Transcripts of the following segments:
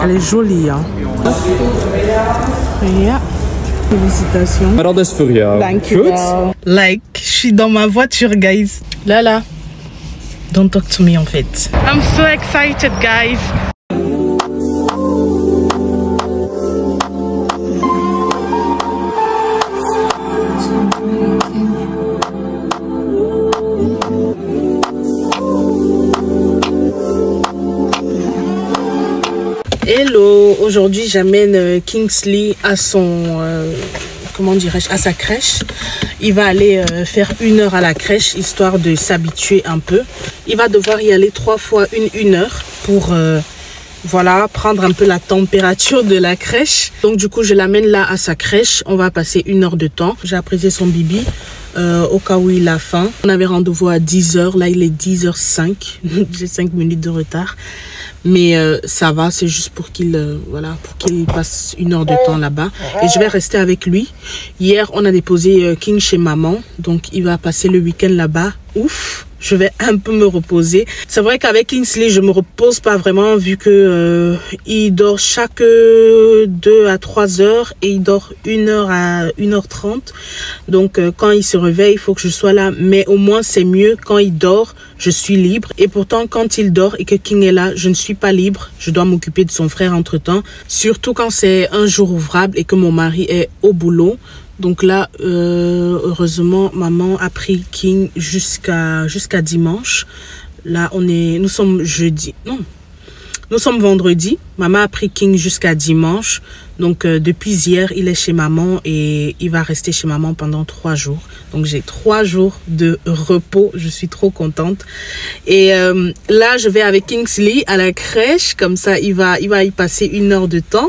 Elle est jolie, hein. Ja. Félicitations. Maar dat is voor jou. Dankjewel. Like, je suis dans ma voiture, guys. Lala. Don't talk to me, en fait. I'm so excited, guys. Hello, aujourd'hui j'amène Kingsley à son, comment dirais-je, à sa crèche. Il va aller faire 1 heure à la crèche, histoire de s'habituer un peu. Il va devoir y aller 3 fois une heure pour, voilà, prendre un peu la température de la crèche. Donc du coup, je l'amène là à sa crèche. On va passer 1 heure de temps. J'ai apprécié son bibi. Au cas où il a faim. On avait rendez-vous à 10 h. Là, il est 10h05. J'ai 5 minutes de retard. Mais ça va, c'est juste pour qu'il voilà, pour qu'il passe 1 heure de temps là-bas. Et je vais rester avec lui. Hier, on a déposé King chez maman. Donc, il va passer le week-end là-bas. Ouf! Je vais un peu me reposer. C'est vrai qu'avec Kingsley, je me repose pas vraiment vu que il dort chaque 2 à 3 heures et il dort 1 heure à 1h30. Donc quand il se réveille, il faut que je sois là. Mais au moins, c'est mieux quand il dort, je suis libre. Et pourtant, quand il dort et que King est là, je ne suis pas libre. Je dois m'occuper de son frère entre-temps. Surtout quand c'est un jour ouvrable et que mon mari est au boulot. Donc là, heureusement, maman a pris King jusqu'à dimanche. Là, nous sommes jeudi. Non, nous sommes vendredi. Maman a pris King jusqu'à dimanche. Donc, depuis hier, il est chez maman et il va rester chez maman pendant 3 jours. Donc, j'ai 3 jours de repos. Je suis trop contente. Et là, je vais avec Kingsley à la crèche. Comme ça, il va y passer 1 heure de temps.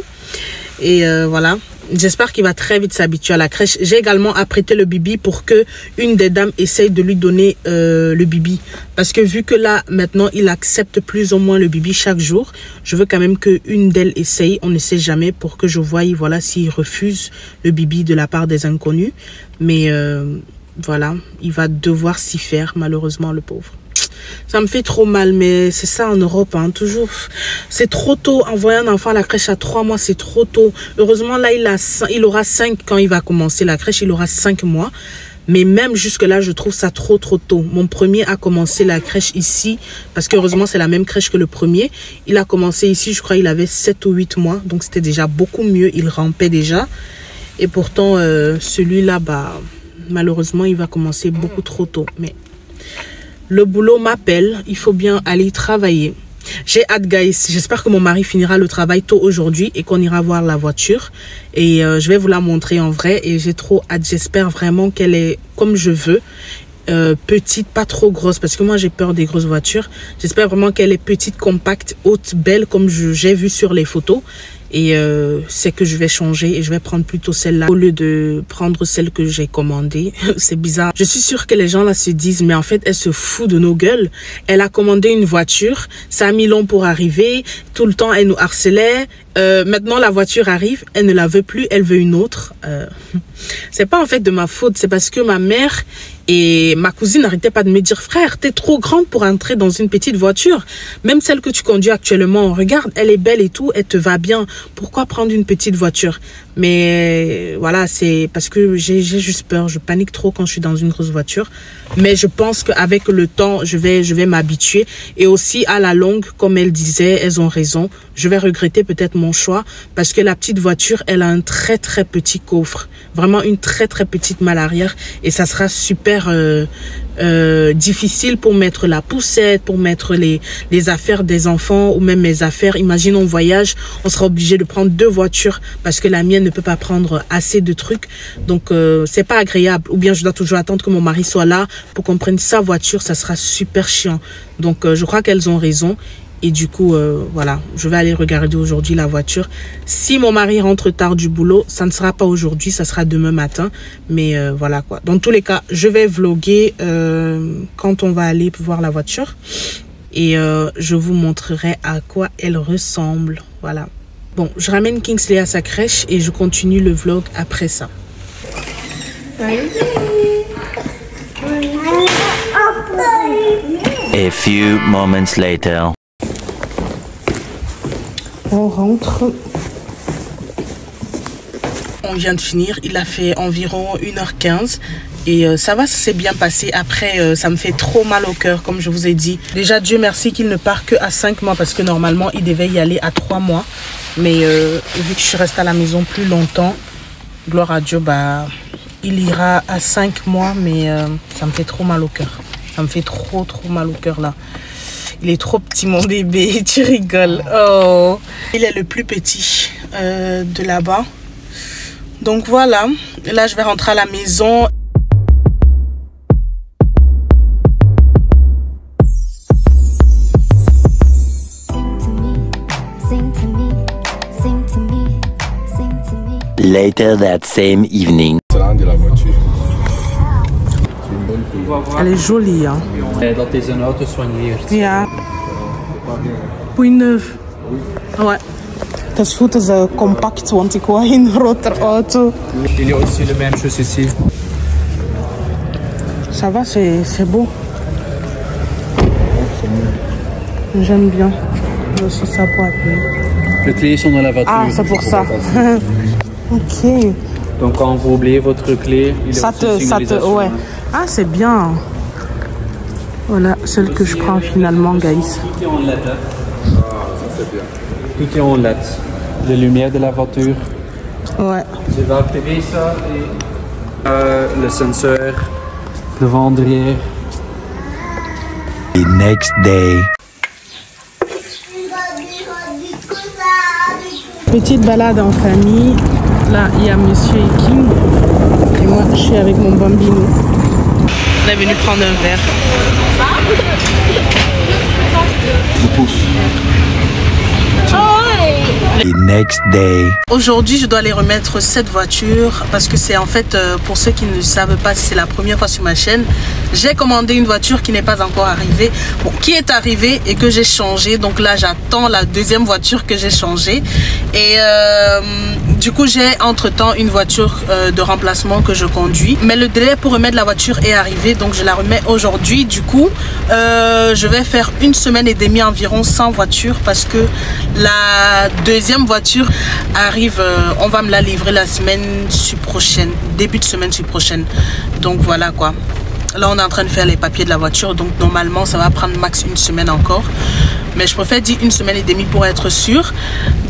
Et voilà. J'espère qu'il va très vite s'habituer à la crèche. J'ai également apprêté le bibi pour que une des dames essaye de lui donner le bibi. Parce que vu que là, maintenant, il accepte plus ou moins le bibi chaque jour, je veux quand même qu'une d'elles essaye. On ne sait jamais pour que je voie, voilà, s'il refuse le bibi de la part des inconnus. Mais voilà, il va devoir s'y faire, malheureusement, le pauvre. Ça me fait trop mal, mais c'est ça en Europe, hein, toujours. C'est trop tôt. Envoyer un enfant à la crèche à 3 mois, c'est trop tôt. Heureusement, là, il aura 5 quand il va commencer la crèche. Il aura 5 mois. Mais même jusque-là, je trouve ça trop tôt. Mon premier a commencé la crèche ici, parce que heureusement, c'est la même crèche que le premier. Il a commencé ici, je crois, il avait 7 ou 8 mois. Donc, c'était déjà beaucoup mieux. Il rampait déjà. Et pourtant, celui-là, bah, malheureusement, il va commencer beaucoup trop tôt. Mais le boulot m'appelle, il faut bien aller travailler. J'ai hâte, guys. J'espère que mon mari finira le travail tôt aujourd'hui et qu'on ira voir la voiture. Et je vais vous la montrer en vrai. Et j'ai trop hâte. J'espère vraiment qu'elle est comme je veux. Petite, pas trop grosse. Parce que moi, j'ai peur des grosses voitures. J'espère vraiment qu'elle est petite, compacte, haute, belle, comme j'ai vu sur les photos. Et c'est que je vais changer et je vais prendre plutôt celle-là au lieu de prendre celle que j'ai commandée. C'est bizarre. Je suis sûre que les gens là se disent, mais en fait, elle se fout de nos gueules. Elle a commandé une voiture, ça a mis long pour arriver. Tout le temps, elle nous harcelait. Maintenant, la voiture arrive, elle ne la veut plus, elle veut une autre. C'est pas en fait de ma faute, c'est parce que ma mère et ma cousine n'arrêtaient pas de me dire, frère, t'es trop grande pour entrer dans une petite voiture. Même celle que tu conduis actuellement, regarde, elle est belle et tout, elle te va bien. Pourquoi prendre une petite voiture? Mais voilà, c'est parce que j'ai juste peur. Je panique trop quand je suis dans une grosse voiture. Mais je pense qu'avec le temps, je vais m'habituer. Et aussi, à la longue, comme elle disait, elles ont raison. Je vais regretter peut-être mon choix parce que la petite voiture, elle a un très petit coffre. Vraiment une très petite malle arrière. Et ça sera super difficile pour mettre la poussette, pour mettre les affaires des enfants ou même mes affaires. Imagine, on voyage, on sera obligé de prendre 2 voitures parce que la mienne ne peut pas prendre assez de trucs. Donc, c'est pas agréable. Ou bien, je dois toujours attendre que mon mari soit là pour qu'on prenne sa voiture. Ça sera super chiant. Donc, je crois qu'elles ont raison. Et du coup, voilà, je vais aller regarder aujourd'hui la voiture. Si mon mari rentre tard du boulot, ça ne sera pas aujourd'hui, ça sera demain matin. Mais voilà quoi. Dans tous les cas, je vais vlogger quand on va aller voir la voiture. Et je vous montrerai à quoi elle ressemble. Voilà. Bon, je ramène Kingsley à sa crèche et je continue le vlog après ça. A few moments later. On rentre. On vient de finir. Il a fait environ 1h15. Et ça va, ça s'est bien passé. Après, ça me fait trop mal au cœur, comme je vous ai dit. Déjà, Dieu merci qu'il ne part que à 5 mois parce que normalement, il devait y aller à 3 mois. Mais vu que je suis restée à la maison plus longtemps, gloire à Dieu, bah, il ira à 5 mois. Mais ça me fait trop mal au cœur. Ça me fait trop mal au cœur là. Il est trop petit mon bébé, tu rigoles. Oh, il est le plus petit de là-bas. Donc voilà, là je vais rentrer à la maison. Later that same evening. Elle est jolie, hein. Dat is een auto soigneert. Ja. Poei neuf. Ouais. Het is goed, het is compact, want ik wou een grotere auto. Il y a aussi le même chose ici. Ça va, c'est beau. J'aime bien. Aussi ça pour appeler. Les clés sont dans la voiture. Ah, c'est pour ça. Ok. Donc quand vous oubliez votre clé, il y a aussi une signalisation. Ouais. Ah, c'est bien. Voilà, celle que je prends finalement, guys. Tout est en LED. Ah, ça c'est bien. Tout est en LED. Les lumières de la voiture. Ouais. Je vais activer ça et le senseur devant derrière. The next day. Petite balade en famille. Là, il y a Monsieur et King. Et moi, je suis avec mon bambino. On est venu prendre un verre. The next day. Aujourd'hui, je dois aller remettre cette voiture parce que c'est en fait, pour ceux qui ne savent pas, si c'est la première fois sur ma chaîne, j'ai commandé une voiture qui n'est pas encore arrivée, bon, qui est arrivée et que j'ai changé. Donc là, j'attends la deuxième voiture que j'ai changée. Et du coup, j'ai entre-temps une voiture de remplacement que je conduis. Mais le délai pour remettre la voiture est arrivé, donc je la remets aujourd'hui. Du coup, je vais faire 1 semaine et demie environ sans voiture parce que la deuxième voiture arrive, on va me la livrer la semaine prochaine, début de semaine prochaine. Donc voilà quoi. Là on est en train de faire les papiers de la voiture, donc normalement ça va prendre max 1 semaine encore. Mais je préfère dire 1 semaine et demie pour être sûr.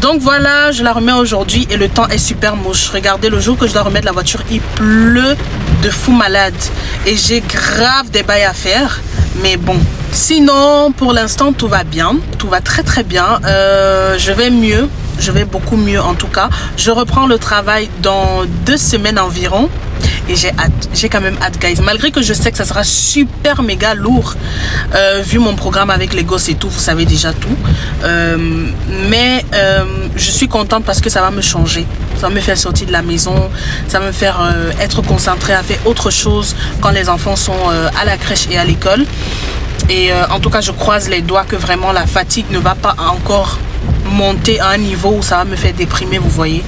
Donc voilà, je la remets aujourd'hui et le temps est super moche. Regardez, le jour que je dois remettre la voiture, il pleut de fou malade. Et j'ai grave des bails à faire. Mais bon, sinon pour l'instant tout va bien. Tout va très bien. Je vais mieux. Je vais beaucoup mieux en tout cas. Je reprends le travail dans 2 semaines environ. Et j'ai hâte, j'ai quand même hâte guys. Malgré que je sais que ça sera super méga lourd. Vu mon programme avec les gosses et tout, vous savez déjà tout. Mais je suis contente parce que ça va me changer. Ça va me faire sortir de la maison. Ça va me faire être concentrée à faire autre chose quand les enfants sont à la crèche et à l'école. Et en tout cas, je croise les doigts que vraiment la fatigue ne va pas encore monter à un niveau où ça va me faire déprimer, vous voyez.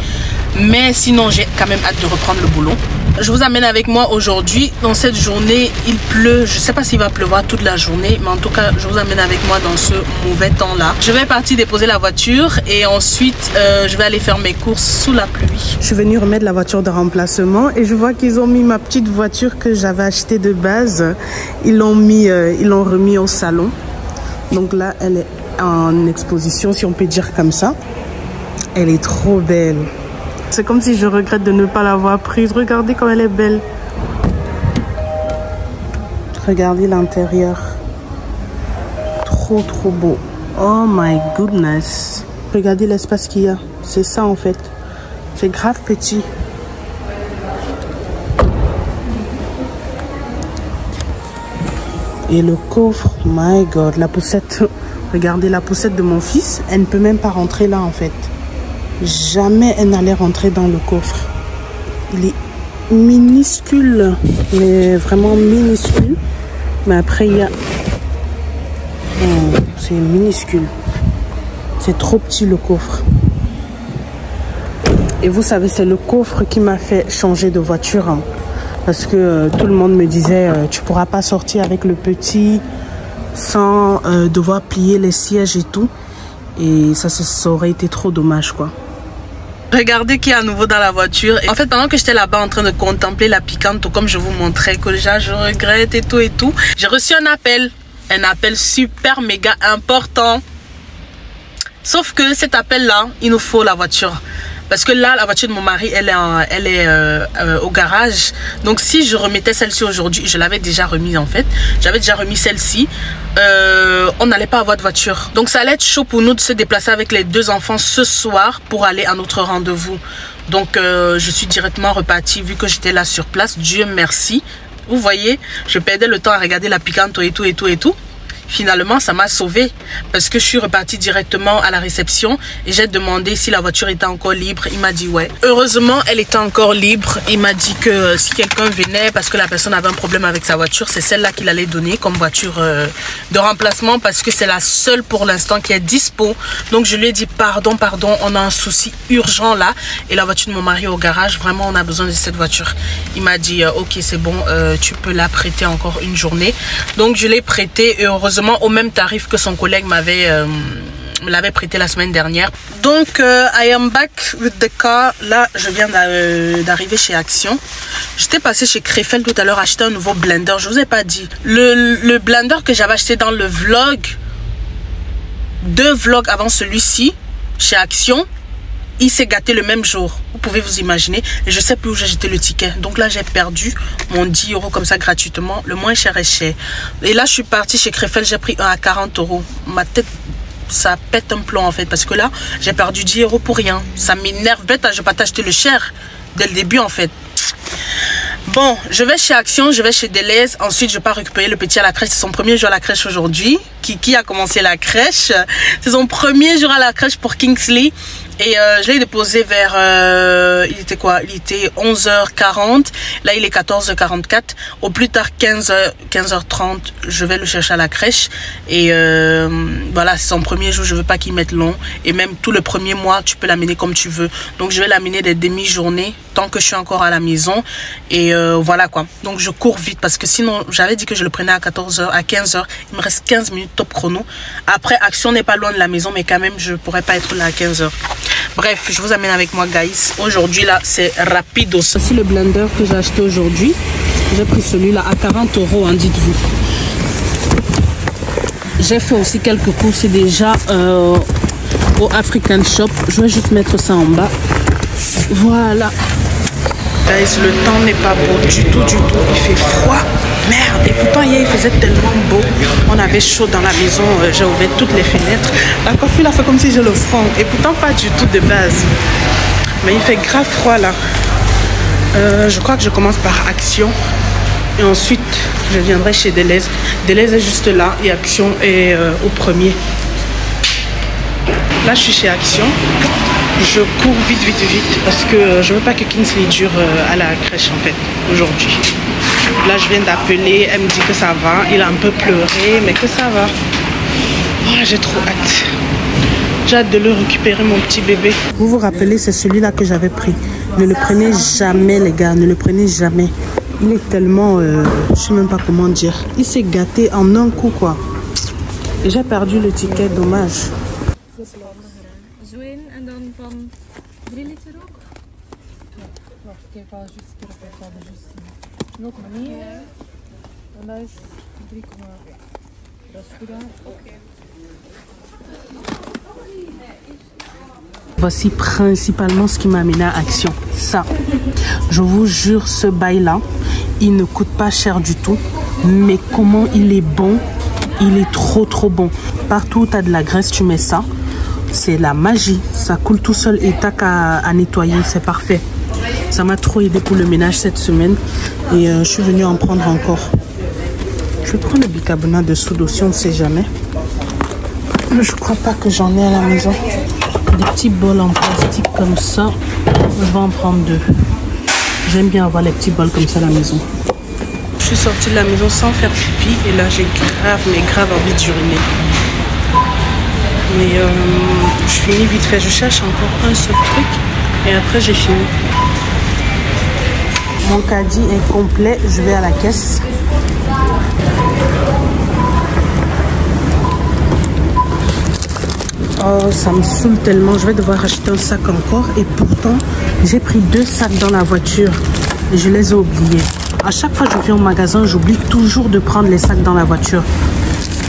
Mais sinon, j'ai quand même hâte de reprendre le boulot. Je vous amène avec moi aujourd'hui. Dans cette journée, il pleut. Je ne sais pas s'il va pleuvoir toute la journée, mais en tout cas, je vous amène avec moi dans ce mauvais temps-là. Je vais partir déposer la voiture et ensuite, je vais aller faire mes courses sous la pluie. Je suis venue remettre la voiture de remplacement et je vois qu'ils ont mis ma petite voiture que j'avais achetée de base. Ils l'ont remis au salon. Donc là, elle est en exposition, si on peut dire comme ça. Elle est trop belle. C'est comme si je regrette de ne pas l'avoir prise. Regardez comme elle est belle. Regardez l'intérieur. Trop beau. Oh my goodness. Regardez l'espace qu'il y a. C'est ça en fait. C'est grave petit. Et le coffre, my god, la poussette. Regardez la poussette de mon fils. Elle ne peut même pas rentrer là en fait. Jamais elle n'allait rentrer dans le coffre. Il est minuscule, mais vraiment minuscule. Mais après il y a... Oh, c'est minuscule. C'est trop petit le coffre. Et vous savez, c'est le coffre qui m'a fait changer de voiture. Hein. Parce que tout le monde me disait, tu pourras pas sortir avec le petit sans devoir plier les sièges et tout. Et ça aurait été trop dommage, quoi. Regardez qui est à nouveau dans la voiture. Et en fait, pendant que j'étais là-bas en train de contempler la Picanto, comme je vous montrais, que déjà je regrette et tout, j'ai reçu un appel. Un appel super méga important. Sauf que cet appel-là, il nous faut la voiture. Parce que là, la voiture de mon mari, elle est au garage. Donc si je remettais celle-ci aujourd'hui, je l'avais déjà remise en fait. J'avais déjà remis celle-ci. On n'allait pas avoir de voiture. Donc ça allait être chaud pour nous de se déplacer avec les 2 enfants ce soir pour aller à notre rendez-vous. Donc je suis directement repartie vu que j'étais là sur place. Dieu merci. Vous voyez, je perdais le temps à regarder la Picanto et tout. Finalement, ça m'a sauvée parce que je suis repartie directement à la réception et j'ai demandé si la voiture était encore libre. Il m'a dit ouais. Heureusement, elle était encore libre. Il m'a dit que si quelqu'un venait parce que la personne avait un problème avec sa voiture, c'est celle-là qu'il allait donner comme voiture de remplacement parce que c'est la seule pour l'instant qui est dispo. Donc, je lui ai dit pardon, on a un souci urgent là et la voiture de mon mari est au garage. Vraiment, on a besoin de cette voiture. Il m'a dit ok, c'est bon, tu peux la prêter encore une journée. Donc, je l'ai prêtée et heureusement au même tarif que son collègue me l'avait prêté la semaine dernière. Donc I am back with the car. Là je viens d'arriver chez Action. J'étais passé chez Krefeld tout à l'heure acheter un nouveau blender. Je vous ai pas dit le blender que j'avais acheté dans le vlog, 2 vlogs avant celui-ci chez Action, il s'est gâté le même jour. Vous pouvez vous imaginer. Et je sais plus où j'ai jeté le ticket. Donc là, j'ai perdu mon 10 € comme ça gratuitement. Le moins cher est cher. Et là, je suis partie chez Krefeld. J'ai pris un à 40 €. Ma tête, ça pète un plomb en fait. Parce que là, j'ai perdu 10 € pour rien. Ça m'énerve bête. Je vais pas t'acheter le cher dès le début en fait. Bon, je vais chez Action, je vais chez Deleuze. Ensuite, je pars récupérer le petit à la crèche. C'est son premier jour à la crèche aujourd'hui. Kiki a commencé la crèche. C'est son premier jour à la crèche pour Kingsley. Et je l'ai déposé vers, il était quoi? Il était 11h40. Là, il est 14h44. Au plus tard, 15h30, je vais le chercher à la crèche. Et voilà, c'est son premier jour. Je veux pas qu'il mette long. Et même tout le premier mois, tu peux l'amener comme tu veux. Donc, je vais l'amener des demi-journées tant que je suis encore à la maison. Et voilà quoi. Donc, je cours vite parce que sinon, j'avais dit que je le prenais à 14h, à 15h. Il me reste 15 minutes top chrono. Après, Action n'est pas loin de la maison, mais quand même, je pourrais pas être là à 15h. Bref, je vous amène avec moi, guys. Aujourd'hui, là, c'est rapido. Voici le blender que j'ai acheté aujourd'hui. J'ai pris celui-là à 40 €, hein, dites-vous. J'ai fait aussi quelques courses déjà au African Shop. Je vais juste mettre ça en bas. Voilà. Guys, le temps n'est pas beau du tout. Il fait froid. Merde. Et pourtant, hier, il faisait tellement beau. On avait chaud dans la maison. J'ai ouvert toutes les fenêtres. La coiffure a fait comme si j'ai le front. Et pourtant, pas du tout de base. Mais il fait grave froid, là. Je crois que je commence par Action. Et ensuite, je viendrai chez Deleuze. Deleuze est juste là. Et Action est au premier. Là, je suis chez Action. Je cours vite parce que je veux pas que Kingsley dure à la crèche en fait aujourd'hui. Là je viens d'appeler, elle me dit que ça va, il a un peu pleuré mais que ça va. Oh, j'ai trop hâte. J'ai hâte de le récupérer mon petit bébé. Vous vous rappelez, c'est celui-là que j'avais pris. Ne le prenez jamais les gars, ne le prenez jamais. Il est tellement, je sais même pas comment dire. Il s'est gâté en un coup quoi. Et j'ai perdu le ticket, dommage. Zwin en dan van 3 liter ook? Wacht, ik heb al juist een keer op het hadden juist nog meer. En dat is 3,1. Dat is goed aan. Oké. Voici principalement ce qui m'a amené à Action. Ça, je vous jure, ce bail-là, il ne coûte pas cher du tout. Mais comment il est bon, il est trop bon. Partout où tu as de la graisse, tu mets ça. C'est la magie. Ça coule tout seul et t'as qu'à nettoyer. C'est parfait. Ça m'a trop aidé pour le ménage cette semaine. Et je suis venue en prendre encore. Je vais prendre le bicarbonate de soude aussi, on ne sait jamais. Je crois pas que j'en ai à la maison. Des petits bols en plastique comme ça. Je vais en prendre 2. J'aime bien avoir les petits bols comme ça à la maison. Je suis sortie de la maison sans faire pipi. Et là, j'ai grave envie d'uriner. Mais je finis vite fait. Je cherche encore un seul truc. Et après, j'ai fini. Mon caddie est complet. Je vais à la caisse. Oh, ça me saoule tellement. Je vais devoir acheter un sac encore. Et pourtant, j'ai pris 2 sacs dans la voiture. Et je les ai oubliés. À chaque fois que je viens au magasin, j'oublie toujours de prendre les sacs dans la voiture.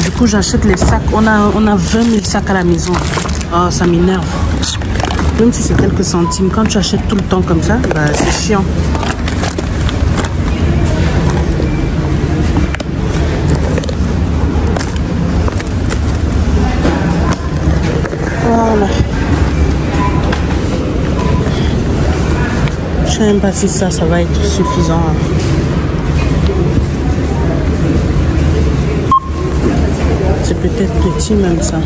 Du coup, j'achète les sacs. On a 20 000 sacs à la maison. Oh, ça m'énerve. Même si c'est quelques centimes. Quand tu achètes tout le temps comme ça, bah, c'est chiant. Voilà. Je sais même pas si ça va être suffisant. C'est peut-être petit même ça.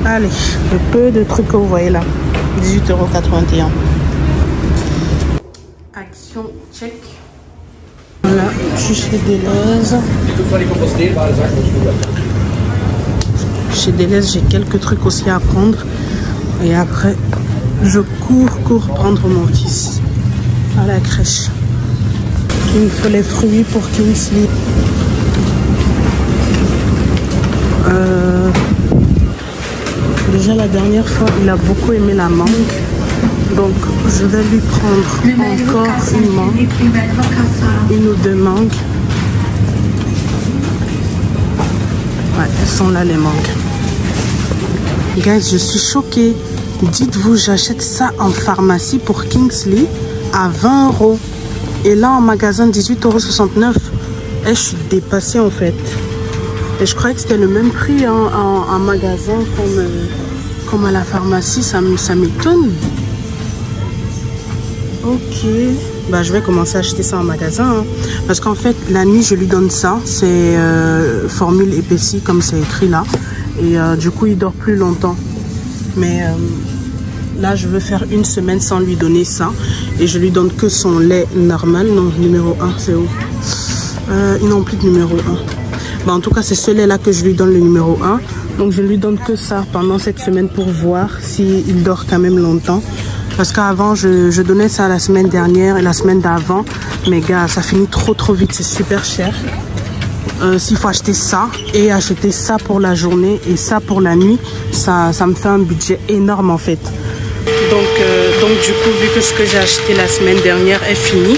Allez, le peu de trucs que vous voyez là, 18,81 €. Action check. Voilà, je suis chez Deleuze. Chez Deleuze, j'ai quelques trucs aussi à prendre. Et après, je cours prendre mon fils à la crèche. Il me faut les fruits pour Kingsley. Déjà la dernière fois, il a beaucoup aimé la mangue. Donc, je vais lui prendre encore une mangue. Une ou 2 mangues. Ouais, elles sont là les mangues. Guys, je suis choquée. Dites-vous, j'achète ça en pharmacie pour Kingsley à 20 €. Et là, en magasin, 18,69 €. Et je suis dépassée en fait. Et je croyais que c'était le même prix en magasin comme à la pharmacie. Ça m'étonne. Ok. Bah, je vais commencer à acheter ça en magasin. Hein. Parce qu'en fait, la nuit, je lui donne ça. C'est formule épaissie, comme c'est écrit là. Et du coup, il dort plus longtemps. Mais là, je veux faire 1 semaine sans lui donner ça. Et je lui donne que son lait normal. Non, numéro 1, c'est où? Ils n'ont plus de numéro 1. Bah, en tout cas, c'est ce lait-là que je lui donne, le numéro 1. Donc, je lui donne que ça pendant cette semaine pour voir s'il dort quand même longtemps. Parce qu'avant, je donnais ça la semaine dernière et la semaine d'avant. Mais gars, ça finit trop vite. C'est super cher. S'il faut acheter ça et acheter ça pour la journée et ça pour la nuit, ça me fait un budget énorme en fait. Donc du coup, vu que ce que j'ai acheté la semaine dernière est fini,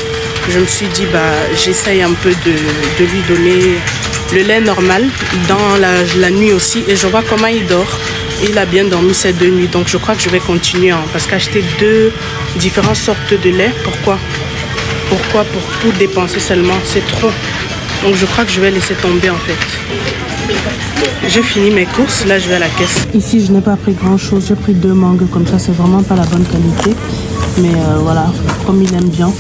je me suis dit, bah, j'essaye un peu de lui donner le lait normal dans la nuit aussi. Et je vois comment il dort. Et il a bien dormi ces 2 nuits. Donc je crois que je vais continuer. Hein, parce qu'acheter 2 différentes sortes de lait, pourquoi pour dépenser seulement, c'est trop. Donc je crois que je vais laisser tomber en fait. J'ai fini mes courses, là je vais à la caisse. Ici je n'ai pas pris grand chose, j'ai pris 2 mangues comme ça, c'est vraiment pas la bonne qualité. Mais voilà, comme il aime bien.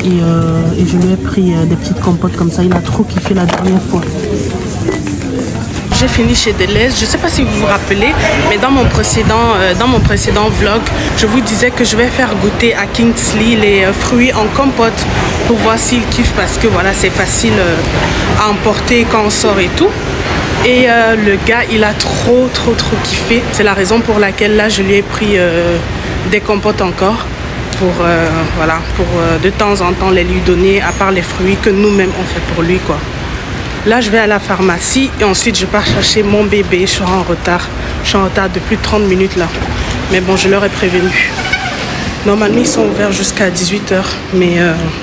Et je lui ai pris des petites compotes comme ça, il a trop kiffé la dernière fois. J'ai fini chez Deleuze. Je ne sais pas si vous vous rappelez, mais dans mon précédent vlog, je vous disais que je vais faire goûter à Kingsley les fruits en compote pour voir s'il kiffe parce que voilà, c'est facile à emporter quand on sort et tout. Et le gars, il a trop kiffé. C'est la raison pour laquelle là, je lui ai pris des compotes encore pour, voilà, pour de temps en temps les lui donner à part les fruits que nous-mêmes on fait pour lui quoi. Là, je vais à la pharmacie et ensuite je pars chercher mon bébé. Je suis en retard. Je suis en retard de plus de 30 minutes là. Mais bon, je leur ai prévenu. Normalement, ils sont ouverts jusqu'à 18 h. Mais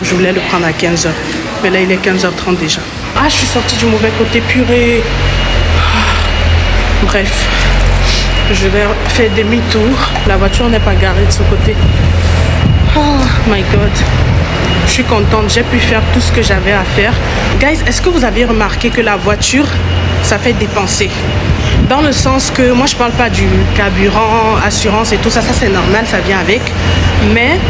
je voulais le prendre à 15 h. Mais là, il est 15h30 déjà. Ah, je suis sortie du mauvais côté, purée. Bref, je vais faire demi-tour. La voiture n'est pas garée de ce côté. Oh my God. Je suis contente, j'ai pu faire tout ce que j'avais à faire. Guys, est-ce que vous avez remarqué que la voiture, ça fait dépenser? Dans le sens que, moi je parle pas du carburant, assurance et tout ça, ça c'est normal, ça vient avec. Mais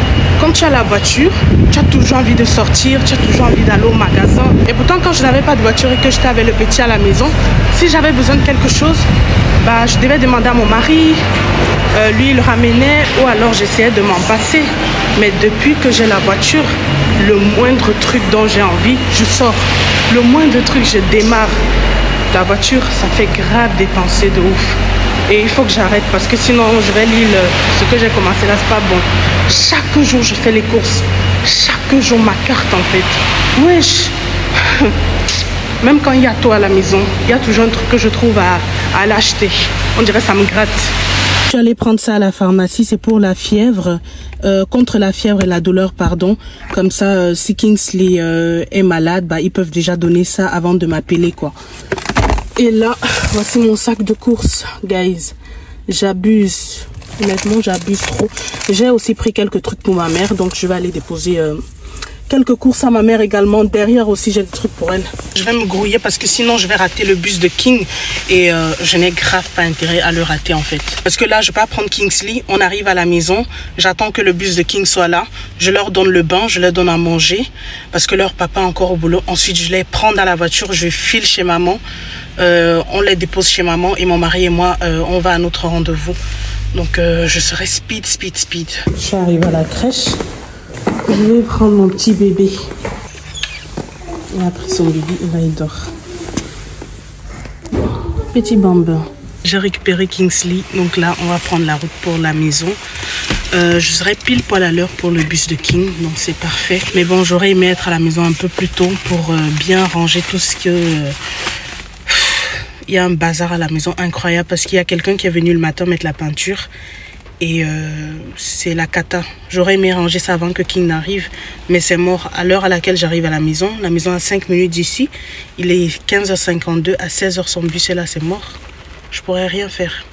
quand tu as la voiture, tu as toujours envie de sortir, tu as toujours envie d'aller au magasin. Et pourtant, quand je n'avais pas de voiture et que j'étais avec le petit à la maison, si j'avais besoin de quelque chose, bah, je devais demander à mon mari, lui il le ramenait, ou alors j'essayais de m'en passer. Mais depuis que j'ai la voiture, le moindre truc dont j'ai envie, je sors. Le moindre truc, je démarre. La voiture, ça fait grave dépenser de ouf. Et il faut que j'arrête parce que sinon je vais lire ce que j'ai commencé là, c'est pas bon. Chaque jour je fais les courses. Chaque jour ma carte en fait. Wesh. Même quand il y a tout à la maison, il y a toujours un truc que je trouve à l'acheter. On dirait ça me gratte. Je suis allée prendre ça à la pharmacie, c'est pour la fièvre, contre la fièvre et la douleur, pardon. Comme ça, si Kingsley est malade, bah, ils peuvent déjà donner ça avant de m'appeler, quoi. Et là, voici mon sac de courses, guys. J'abuse. Honnêtement, j'abuse trop. J'ai aussi pris quelques trucs pour ma mère, donc je vais aller déposer quelques courses à ma mère également. Derrière aussi, j'ai des trucs pour elle. Je vais me grouiller parce que sinon, je vais rater le bus de King. Et je n'ai grave pas intérêt à le rater, en fait. Parce que là, je vais pas prendre Kingsley. On arrive à la maison. J'attends que le bus de King soit là. Je leur donne le bain. Je leur donne à manger. Parce que leur papa est encore au boulot. Ensuite, je les prends dans la voiture. Je file chez maman. On les dépose chez maman. Et mon mari et moi, on va à notre rendez-vous. Donc, je serai speed. Je suis arrivée à la crèche. Je vais prendre mon petit bébé. Il a pris son bébé, il dort. Petit bambin. J'ai récupéré Kingsley, donc là on va prendre la route pour la maison. Je serai pile poil à l'heure pour le bus de King, donc c'est parfait. Mais bon, j'aurais aimé être à la maison un peu plus tôt pour bien ranger tout ce que... Il y a un bazar à la maison incroyable parce qu'il y a quelqu'un qui est venu le matin mettre la peinture. Et c'est la cata. J'aurais aimé ranger ça avant que King n'arrive, mais c'est mort. À l'heure à laquelle j'arrive à la maison a 5 minutes d'ici. Il est 15h52, à 16h son bus est là, c'est mort. Je pourrais rien faire.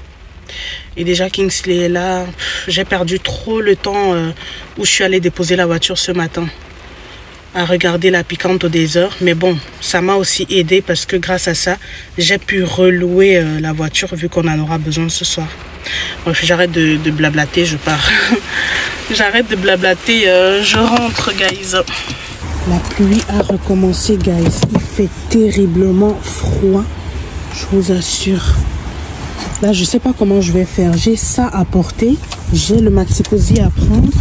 Et déjà Kingsley est là. J'ai perdu trop le temps où je suis allée déposer la voiture ce matin. À regarder la piquante des heures. Mais bon, ça m'a aussi aidé parce que grâce à ça, j'ai pu relouer la voiture vu qu'on en aura besoin ce soir. Bref, j'arrête de blablater, je pars. J'arrête de blablater, je rentre, guys. La pluie a recommencé, guys. Il fait terriblement froid, je vous assure. Là, je sais pas comment je vais faire. J'ai ça à porter. J'ai le maxi-cosy à prendre.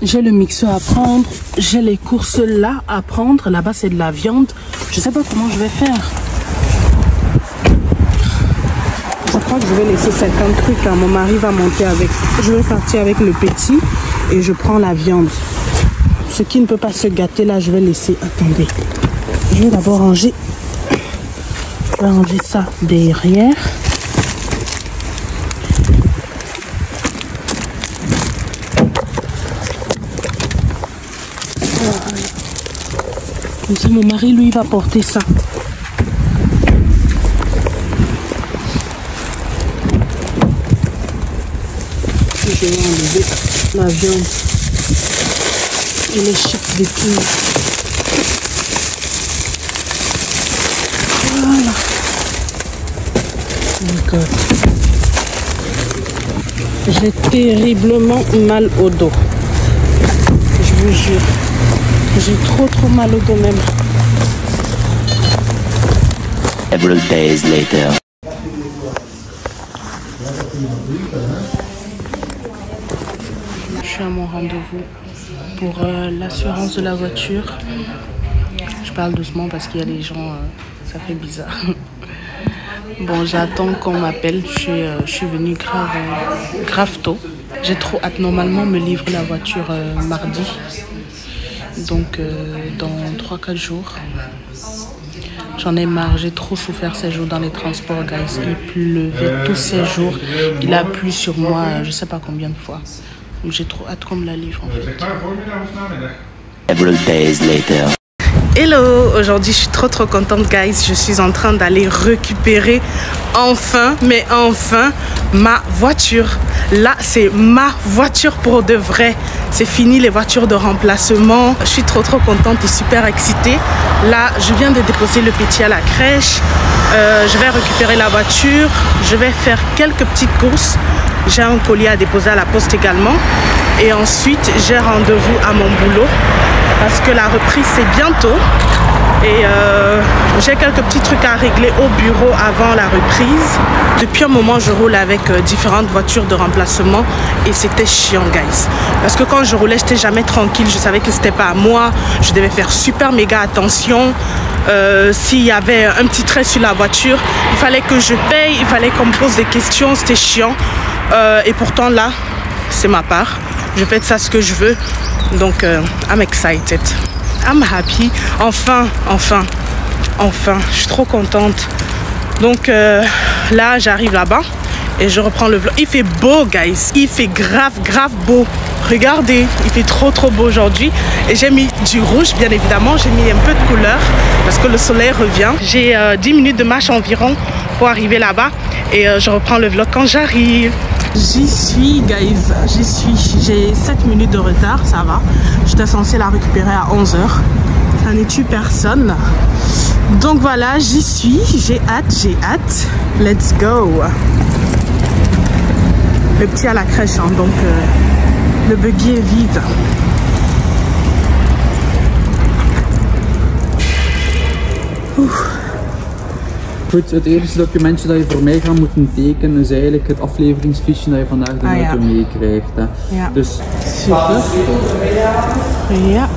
J'ai le mixeur à prendre. J'ai les courses là à prendre. Là-bas, c'est de la viande. Je sais pas comment je vais faire. Je crois que je vais laisser certains trucs là. Mon mari va monter avec. Je vais partir avec le petit et je prends la viande. Ce qui ne peut pas se gâter là, je vais laisser. Attendez. Je vais d'abord ranger. Je vais ranger ça derrière. Comme ça, mon mari, lui, va porter ça. Je vais enlever la viande et les chips de King. Voilà. D'accord. J'ai terriblement mal au dos. Je vous jure. J'ai trop mal au dos même. Several days later. Je suis à mon rendez-vous pour l'assurance de la voiture. Je parle doucement parce qu'il y a des gens, ça fait bizarre. Bon, j'attends qu'on m'appelle. Je suis venue grave tôt. J'ai trop hâte. Normalement, me livre la voiture mardi. Donc, dans 3-4 jours. J'en ai marre. J'ai trop souffert ces jours dans les transports, guys. Il pleuvait tous ces jours. Il a plu sur moi, je sais pas combien de fois. Donc, j'ai trop hâte qu'on me la livre, en fait. Several days later. Hello, aujourd'hui je suis trop contente, guys. Je suis en train d'aller récupérer enfin ma voiture. Là c'est ma voiture pour de vrai. C'est fini les voitures de remplacement. Je suis trop contente et super excitée. Là je viens de déposer le petit à la crèche. Je vais récupérer la voiture. Je vais faire quelques petites courses. J'ai un colis à déposer à la poste également. Et ensuite, j'ai rendez-vous à mon boulot parce que la reprise, c'est bientôt. Et j'ai quelques petits trucs à régler au bureau avant la reprise. Depuis un moment, je roule avec différentes voitures de remplacement et c'était chiant, guys. Parce que quand je roulais, j'étais jamais tranquille. Je savais que c'était pas à moi. Je devais faire super méga attention. S'il y avait un petit trait sur la voiture, il fallait que je paye, il fallait qu'on me pose des questions. C'était chiant. Et pourtant là, c'est ma part. Je fais de ça ce que je veux. Donc, I'm excited. I'm happy. Enfin, je suis trop contente. Donc là, j'arrive là-bas et je reprends le vlog. Il fait beau, guys. Il fait grave beau. Regardez, il fait trop beau aujourd'hui. Et j'ai mis du rouge, bien évidemment. J'ai mis un peu de couleur parce que le soleil revient. J'ai 10 minutes de marche environ pour arriver là-bas. Et je reprends le vlog quand j'arrive. J'y suis, guys. J'y suis. J'ai 7 minutes de retard, ça va. J'étais censée la récupérer à 11 h. Ça n'est tue personne. Donc voilà, j'y suis. J'ai hâte. Let's go. Le petit à la crèche, hein, donc le buggy est vide. Ouf. Goed, het eerste documentje dat je voor mij gaat moeten tekenen is eigenlijk het afleveringsfiche dat je vandaag de auto meekrijgt. Ja. Dus super. Ja,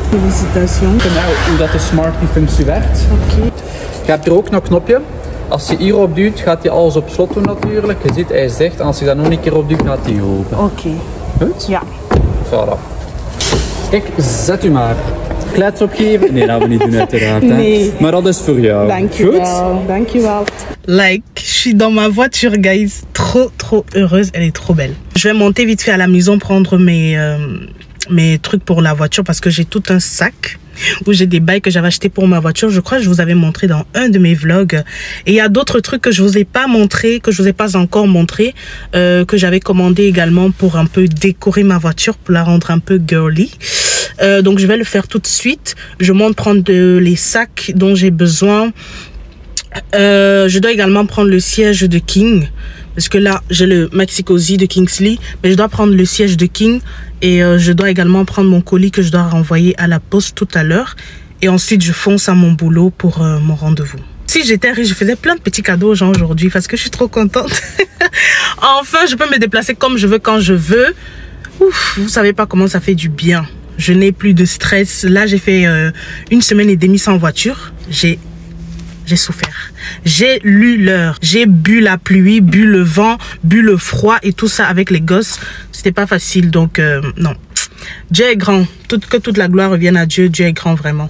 felicitations. Nou, hoe dat de smartie functie werkt. Oké. Je hebt er ook nog een knopje. Als je hierop duwt, gaat hij alles op slot doen natuurlijk. Je ziet, hij is dicht. En als je dat nog een keer op duwt, gaat hij open. Oké. Goed? Ja. Voilà. Kijk, zet u maar. Klets opgeven? Nee, dat gaan we niet doen uiteraard. Nee. Hè. Maar dat is voor jou. Dankjewel. Dankjewel. Like, je suis dans ma voiture, guys. Trop heureuse. Elle est trop belle. Je vais monter vite fait à la maison prendre mes trucs pour la voiture parce que j'ai tout un sac où j'ai des bails que j'avais acheté pour ma voiture. Je crois que je vous avais montré dans un de mes vlogs. Et il y a d'autres trucs que je vous ai pas montré, que je vous ai pas encore montré, que j'avais commandé également pour un peu décorer ma voiture, pour la rendre un peu girly. Donc je vais le faire tout de suite. Je monte prendre les sacs dont j'ai besoin. Je dois également prendre le siège de King. Parce que là, j'ai le Maxi-Cosi de Kingsley. Mais je dois prendre le siège de King. Et je dois également prendre mon colis que je dois renvoyer à la poste tout à l'heure. Et ensuite, je fonce à mon boulot pour mon rendez-vous. Si j'étais riche, je faisais plein de petits cadeaux aux gens aujourd'hui parce que je suis trop contente. Enfin, je peux me déplacer comme je veux, quand je veux. Ouf, vous savez pas comment ça fait du bien. Je n'ai plus de stress. Là, j'ai fait 1 semaine et demie sans voiture. J'ai souffert. J'ai lu l'heure. J'ai bu la pluie, bu le vent, bu le froid et tout ça avec les gosses. C'était pas facile. Donc, non. Dieu est grand. Que toute la gloire revienne à Dieu. Dieu est grand, vraiment.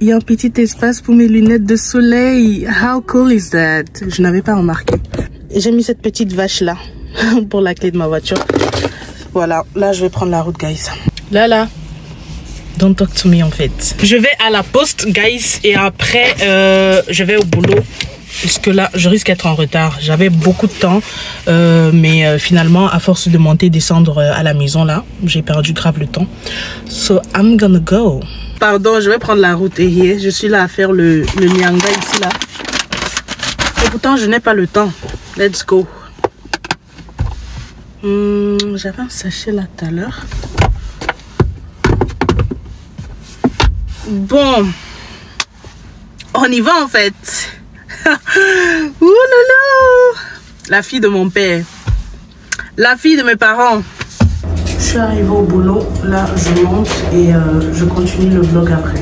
Il y a un petit espace pour mes lunettes de soleil. How cool is that? Je n'avais pas remarqué. J'ai mis cette petite vache là pour la clé de ma voiture. Voilà. Là, je vais prendre la route, guys. Là. Don't talk to me en fait. Je vais à la poste, guys, et après je vais au boulot. Parce que là, je risque d'être en retard. J'avais beaucoup de temps, mais finalement, à force de monter et descendre à la maison là, j'ai perdu grave le temps. So I'm gonna go. Pardon, je vais prendre la route et je suis là à faire le nyanga ici là. Et pourtant, je n'ai pas le temps. Let's go. J'avais un sachet là tout à l'heure. Bon, on y va en fait. Ouh là là. La fille de mon père, la fille de mes parents. Je suis arrivée au boulot, là je monte et je continue le vlog après.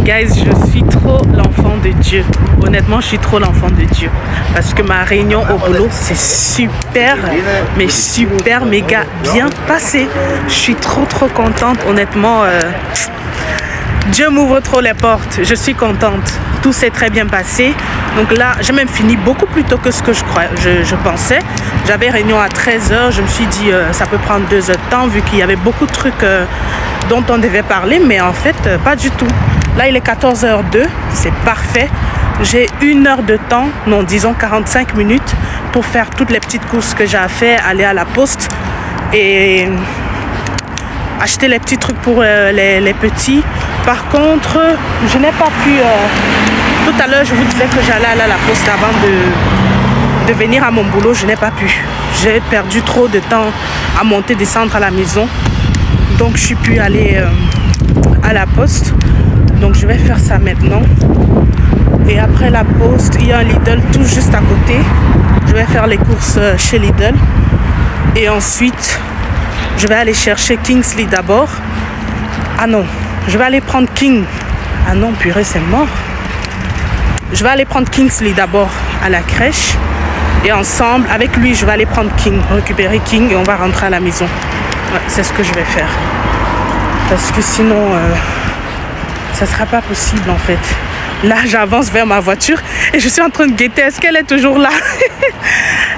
Guys, je suis trop l'enfant de Dieu. Honnêtement, je suis trop l'enfant de Dieu. Parce que ma réunion au boulot, c'est super, mais super méga bien passé. Je suis trop contente, honnêtement. Dieu m'ouvre trop les portes, je suis contente. Tout s'est très bien passé. Donc là, j'ai même fini beaucoup plus tôt que ce que je pensais. J'avais réunion à 13 h. Je me suis dit, ça peut prendre 2 heures de temps vu qu'il y avait beaucoup de trucs dont on devait parler. Mais en fait, pas du tout. Là, il est 14 h 02. C'est parfait. J'ai 1 heure de temps, non, disons 45 minutes pour faire toutes les petites courses que j'ai à faire, aller à la poste et acheter les petits trucs pour les petits. Par contre, je n'ai pas pu... tout à l'heure, je vous disais que j'allais aller à la poste avant de venir à mon boulot, je n'ai pas pu. J'ai perdu trop de temps à monter, descendre à la maison. Donc je suis plus allée à la poste. Donc je vais faire ça maintenant. Et après la poste, il y a un Lidl tout juste à côté. Je vais faire les courses chez Lidl. Et ensuite, je vais aller chercher Kingsley d'abord. Ah non, je vais aller prendre King. Ah non, purée, c'est mort. Je vais aller prendre Kingsley d'abord à la crèche. Et ensemble, avec lui, je vais aller prendre King, récupérer King et on va rentrer à la maison. Ouais, c'est ce que je vais faire. Parce que sinon, ça ne sera pas possible en fait. Là, j'avance vers ma voiture et je suis en train de guetter. Est-ce qu'elle est toujours là?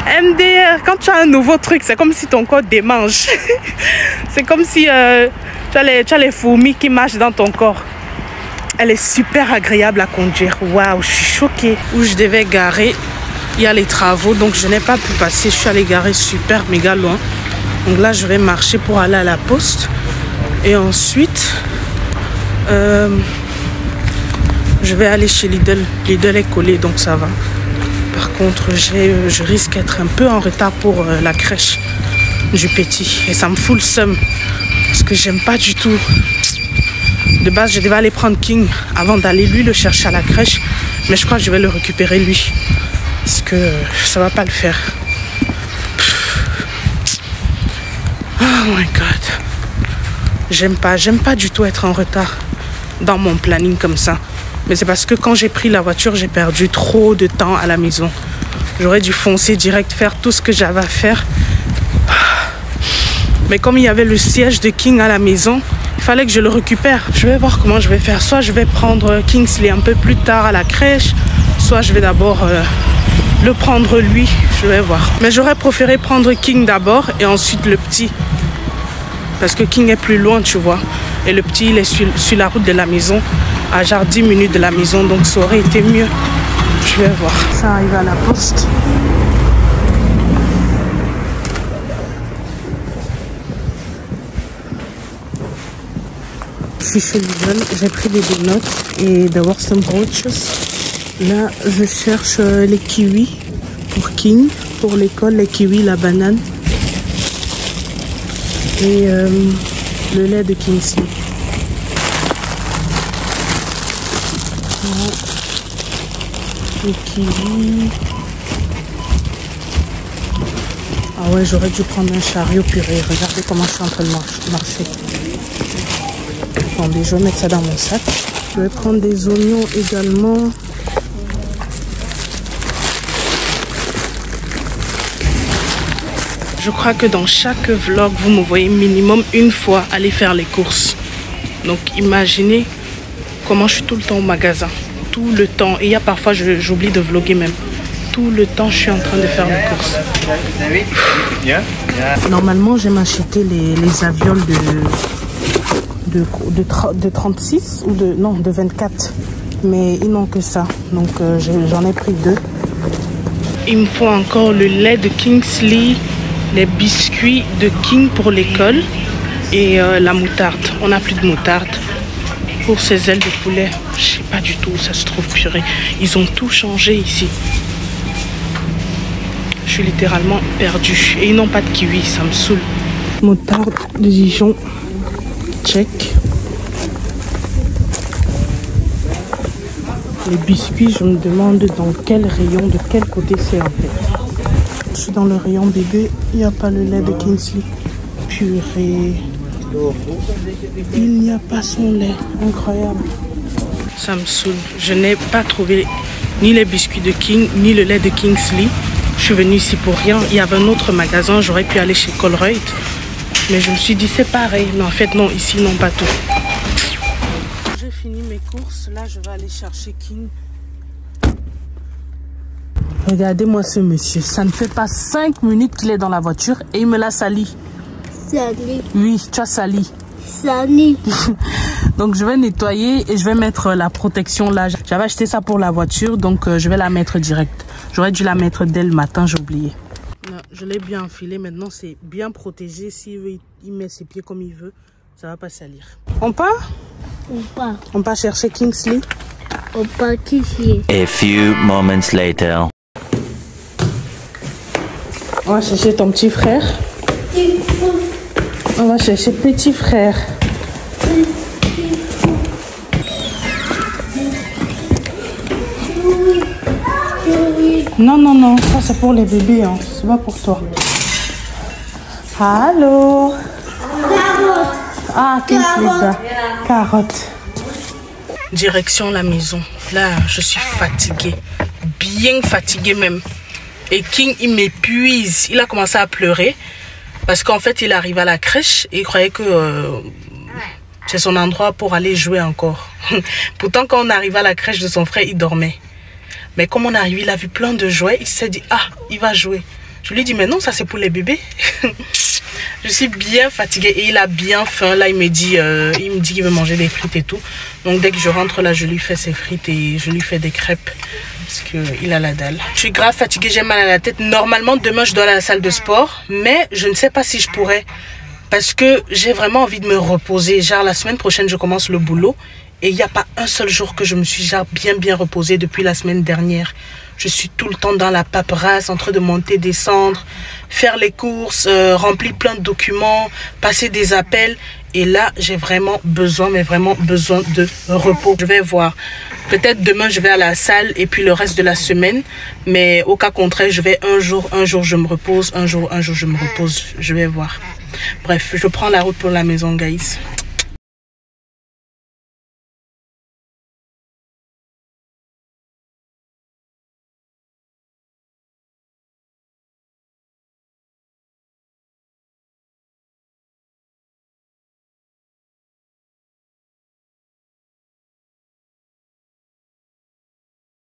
MDR, quand tu as un nouveau truc, c'est comme si ton corps démange. C'est comme si tu as les fourmis qui marchent dans ton corps. Elle est super agréable à conduire. Waouh, je suis choquée. Où je devais garer, il y a les travaux, donc je n'ai pas pu passer. Je suis allée garer super méga loin. Donc là, je vais marcher pour aller à la poste. Et ensuite, je vais aller chez Lidl. Lidl est collé, donc ça va. Par contre, je risque d'être un peu en retard pour la crèche du petit. Et ça me fout le seum. Parce que j'aime pas du tout. De base, je devais aller prendre King avant d'aller lui le chercher à la crèche. Mais je crois que je vais le récupérer lui. Parce que ça va pas le faire. Oh my god. J'aime pas du tout être en retard dans mon planning comme ça. Mais c'est parce que quand j'ai pris la voiture, j'ai perdu trop de temps à la maison. J'aurais dû foncer direct, faire tout ce que j'avais à faire. Mais comme il y avait le siège de King à la maison, il fallait que je le récupère. Je vais voir comment je vais faire. Soit je vais prendre Kingsley un peu plus tard à la crèche, soit je vais d'abord le prendre lui. Je vais voir. Mais j'aurais préféré prendre King d'abord et ensuite le petit. Parce que King est plus loin, tu vois. Et le petit, il est sur la route de la maison, à genre 10 minutes de la maison. Donc ça aurait été mieux. Je vais voir. Ça arrive à la poste. Je suis chez Lidl, j'ai pris des donuts et des Worstenbroodjes. Là, je cherche les kiwis pour King, pour l'école, les kiwis, la banane. Et le lait de Kingsley. Voilà. Les kiwis. Ah ouais, j'aurais dû prendre un chariot purée. Regardez comment je suis en train de marcher. Attendez, je vais mettre ça dans mon sac. Je vais prendre des oignons également. Je crois que dans chaque vlog, vous me voyez minimum une fois aller faire les courses. Donc imaginez comment je suis tout le temps au magasin. Tout le temps. Et il y a parfois, j'oublie de vlogger même. Tout le temps, je suis en train de faire les courses. Normalement, j'aime acheter les avioles de 36 ou de 24. Mais ils n'ont que ça. Donc j'en ai pris 2. Il me faut encore le lait de Kingsley, les biscuits de King pour l'école et la moutarde. On n'a plus de moutarde. Pour ces ailes de poulet, je sais pas du tout où ça se trouve, purée. Ils ont tout changé ici. Je suis littéralement perdue. Et ils n'ont pas de kiwi, ça me saoule. Moutarde de Dijon. Check. Les biscuits, je me demande dans quel rayon, de quel côté c'est en fait. Je suis dans le rayon bébé, il n'y a pas le lait de Kingsley. Purée. Il n'y a pas son lait, incroyable. Ça me saoule. Je n'ai pas trouvé ni les biscuits de King, ni le lait de Kingsley. Je suis venue ici pour rien. Il y avait un autre magasin, j'aurais pu aller chez Colruyt. Mais je me suis dit c'est pareil. Mais en fait non, ici non pas tout. J'ai fini mes courses. Là je vais aller chercher King. Regardez-moi ce monsieur. Ça ne fait pas 5 minutes qu'il est dans la voiture et il me l'a sali. Sali. Oui, tu as sali. Sali. Donc je vais nettoyer et je vais mettre la protection là. J'avais acheté ça pour la voiture, donc je vais la mettre direct. J'aurais dû la mettre dès le matin, j'ai oublié. Je l'ai bien enfilé, maintenant c'est bien protégé. S'il veut, il met ses pieds comme il veut, ça va pas salir. On part? On part. On part chercher Kingsley? On part Kingsley. A few moments later. On va chercher ton petit frère. On va chercher petit frère. Non, non, non, ça c'est pour les bébés, hein. C'est pas pour toi. Allô? Ah, qu'est-ce que c'est ça? Carotte. Direction la maison. Là, je suis fatiguée. Bien fatiguée même. Et King, il m'épuise. Il a commencé à pleurer. Parce qu'en fait, il arrive à la crèche et il croyait que c'est son endroit pour aller jouer encore. Pourtant, quand on arrive à la crèche de son frère, il dormait. Mais comme on est arrivé, il a vu plein de jouets. Il s'est dit, ah, il va jouer. Je lui ai dit, mais non, ça c'est pour les bébés. Je suis bien fatiguée et il a bien faim. Là, il me dit qu'il veut manger des frites et tout. Donc, dès que je rentre là, je lui fais ses frites et je lui fais des crêpes. Parce qu'il a la dalle. Je suis grave fatiguée, j'ai mal à la tête. Normalement, demain, je dois aller à la salle de sport. Mais je ne sais pas si je pourrais. Parce que j'ai vraiment envie de me reposer. Genre, la semaine prochaine, je commence le boulot. Et il n'y a pas un seul jour que je me suis genre bien reposée depuis la semaine dernière. Je suis tout le temps dans la paperasse, en train de monter, descendre, faire les courses, remplir plein de documents, passer des appels. Et là, j'ai vraiment besoin, mais vraiment besoin de repos. Je vais voir. Peut-être demain, je vais à la salle et puis le reste de la semaine. Mais au cas contraire, je vais un jour je me repose, un jour je me repose. Je vais voir. Bref, je prends la route pour la maison, guys.